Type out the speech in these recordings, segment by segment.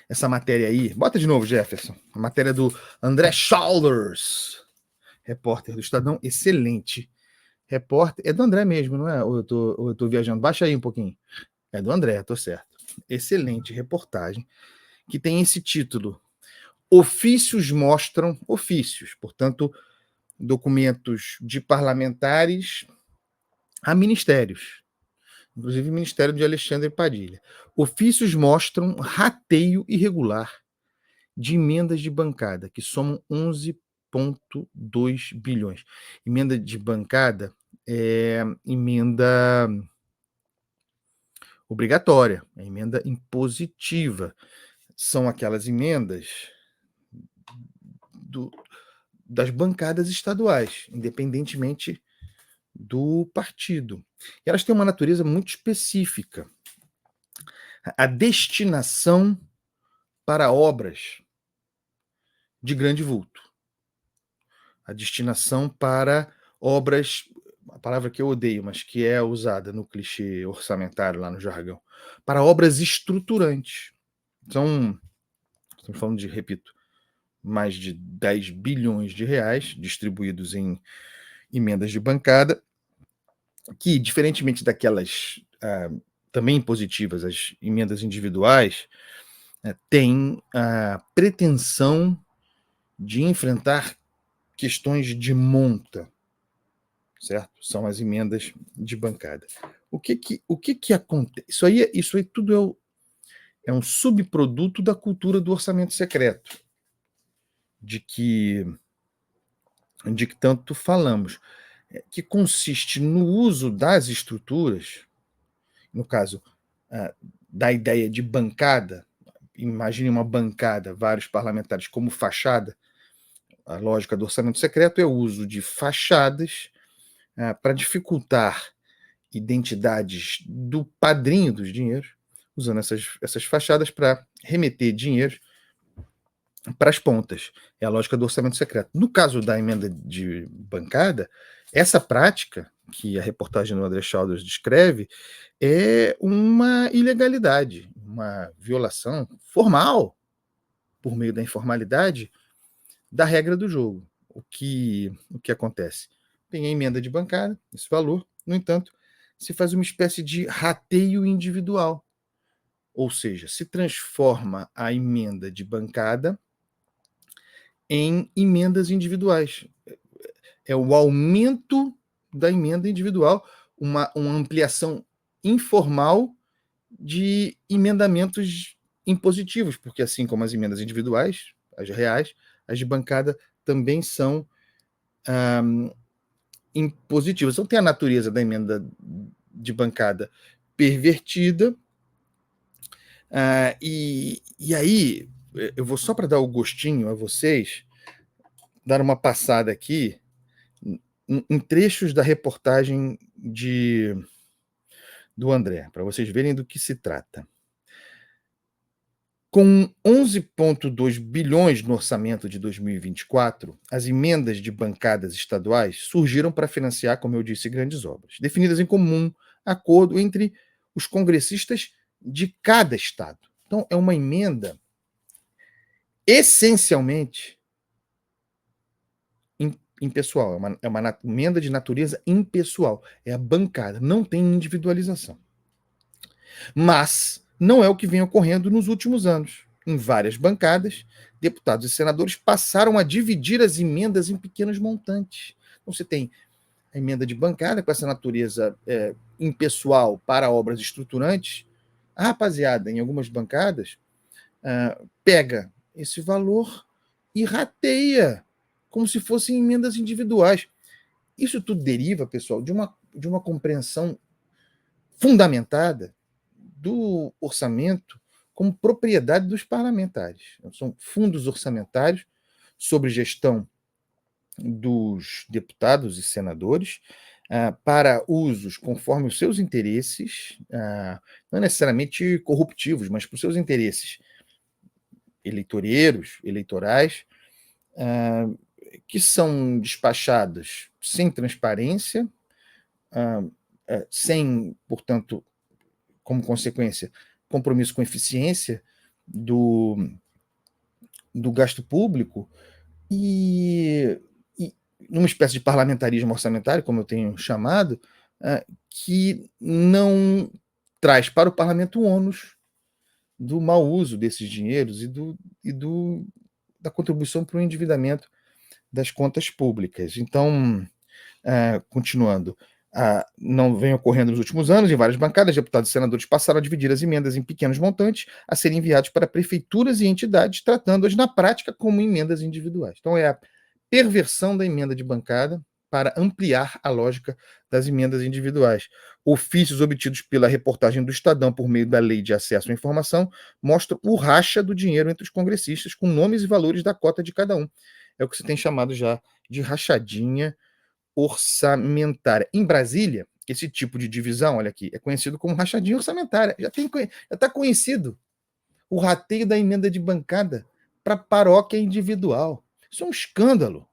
essa matéria aí. Bota de novo, Jefferson. A matéria do André Schauders, repórter do Estadão, excelente. Repórter, é do André mesmo, não é? Ou eu tô viajando? Baixa aí um pouquinho. É do André, tô certo. Excelente reportagem, que tem esse título: Ofícios mostram ofícios, portanto, documentos de parlamentares a ministérios, inclusive o Ministério de Alexandre Padilha. Ofícios mostram rateio irregular de emendas de bancada, que somam 11,2 bilhões. Emenda de bancada é emenda obrigatória, é emenda impositiva. São aquelas emendas das bancadas estaduais, independentemente do partido. E elas têm uma natureza muito específica. A destinação para obras de grande vulto. A destinação para obras, a palavra que eu odeio, mas que é usada no clichê orçamentário, lá no jargão, para obras estruturantes. Estamos falando de, repito, mais de 10 bilhões de reais distribuídos em emendas de bancada, que, diferentemente daquelas também positivas, as emendas individuais, têm a pretensão de enfrentar questões de monta, certo? São as emendas de bancada. O que acontece? Isso aí tudo é um subproduto da cultura do orçamento secreto, de que tanto falamos, que consiste no uso das estruturas, no caso, da ideia de bancada. Imagine uma bancada, vários parlamentares como fachada. A lógica do orçamento secreto é o uso de fachadas para dificultar identidades do padrinho dos dinheiros, usando essas fachadas para remeter dinheiro para as pontas. É a lógica do orçamento secreto. No caso da emenda de bancada, essa prática que a reportagem do André Schauders descreve é uma ilegalidade, uma violação formal, por meio da informalidade, da regra do jogo. O que acontece? Tem a emenda de bancada, esse valor, no entanto, se faz uma espécie de rateio individual, ou seja, se transforma a emenda de bancada em emendas individuais. É o aumento da emenda individual, uma ampliação informal de emendamentos impositivos, porque assim como as emendas individuais, as reais, as de bancada também são impositivas. Então tem a natureza da emenda de bancada pervertida, e aí eu vou só para dar o gostinho a vocês, dar uma passada aqui em trechos da reportagem do André, para vocês verem do que se trata. Com 11,2 bilhões no orçamento de 2024, as emendas de bancadas estaduais surgiram para financiar, como eu disse, grandes obras, definidas em comum acordo entre os congressistas de cada estado. Então, é uma emenda essencialmente impessoal, é uma emenda de natureza impessoal, é a bancada, não tem individualização. Mas não é o que vem ocorrendo nos últimos anos. Em várias bancadas, deputados e senadores passaram a dividir as emendas em pequenos montantes. Então, você tem a emenda de bancada com essa natureza impessoal para obras estruturantes. A rapaziada, em algumas bancadas, pega esse valor e rateia, como se fossem emendas individuais. Isso tudo deriva, pessoal, de uma compreensão fundamentada do orçamento como propriedade dos parlamentares. São fundos orçamentários sob gestão dos deputados e senadores, para usos conforme os seus interesses, não necessariamente corruptivos, mas para os seus interesses eleitorais, que são despachadas sem transparência, sem, portanto, como consequência, compromisso com eficiência do, do gasto público e numa espécie de parlamentarismo orçamentário, como eu tenho chamado, que não traz para o parlamento o ônus do mau uso desses dinheiros e da contribuição para o endividamento das contas públicas. Então, continuando, não vem ocorrendo nos últimos anos, em várias bancadas, deputados e senadores passaram a dividir as emendas em pequenos montantes a serem enviados para prefeituras e entidades, tratando-as na prática como emendas individuais. Então, é a perversão da emenda de bancada para ampliar a lógica das emendas individuais. Ofícios obtidos pela reportagem do Estadão por meio da Lei de Acesso à Informação mostram o racha do dinheiro entre os congressistas, com nomes e valores da cota de cada um. É o que se tem chamado já de rachadinha orçamentária. Em Brasília, esse tipo de divisão, olha aqui, é conhecido como rachadinha orçamentária. Já está conhecido o rateio da emenda de bancada para paróquia individual. Isso é um escândalo.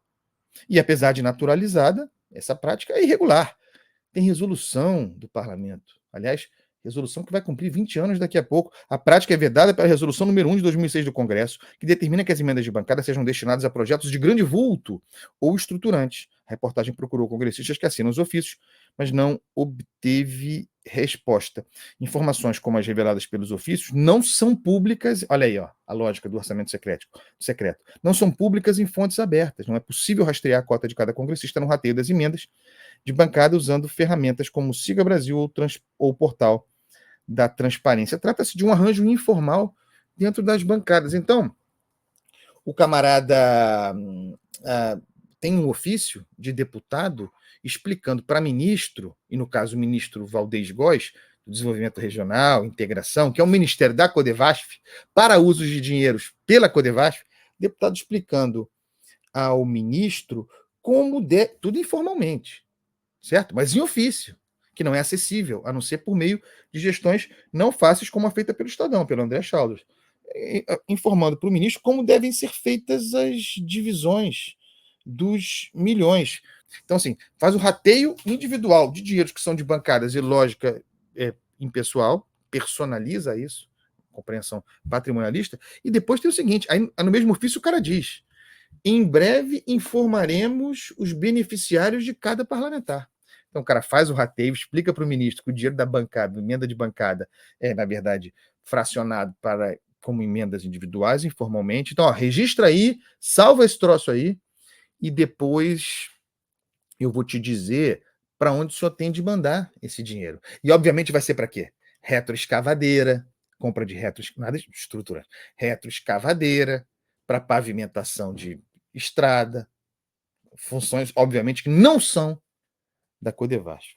E apesar de naturalizada, essa prática é irregular. Tem resolução do parlamento. Aliás, resolução que vai cumprir 20 anos daqui a pouco. A prática é vedada pela resolução número 1 de 2006 do Congresso, que determina que as emendas de bancada sejam destinadas a projetos de grande vulto ou estruturantes. A reportagem procurou congressistas que assinam os ofícios, mas não obteve resposta. Informações como as reveladas pelos ofícios não são públicas. Olha aí, ó, a lógica do orçamento secreto. Não são públicas em fontes abertas. Não é possível rastrear a cota de cada congressista no rateio das emendas de bancada usando ferramentas como Siga Brasil ou Portal da Transparência. Trata-se de um arranjo informal dentro das bancadas. Então, o camarada tem um ofício de deputado explicando para ministro, e no caso o ministro Valdez Góes, do Desenvolvimento Regional, Integração, que é o Ministério da Codevasf, para usos de dinheiros pela Codevasf, deputado explicando ao ministro tudo informalmente, certo? Mas em ofício, que não é acessível, a não ser por meio de gestões não fáceis como a feita pelo Estadão, pelo André Chaldos, informando para o ministro como devem ser feitas as divisões dos milhões. Então, assim, faz o rateio individual de dinheiros que são de bancadas e lógica impessoal, personaliza isso, compreensão patrimonialista, e depois tem o seguinte, aí no mesmo ofício o cara diz: em breve informaremos os beneficiários de cada parlamentar. Então o cara faz o rateio, explica para o ministro que o dinheiro da bancada, emenda de bancada, é, na verdade, fracionado como emendas individuais, informalmente. Então, ó, registra aí, salva esse troço aí, e depois eu vou te dizer para onde o senhor tem de mandar esse dinheiro. E, obviamente, vai ser para quê? Retroescavadeira, compra de nada de estrutura, retroescavadeira, para pavimentação de estrada, funções, obviamente, que não são da Codevasf.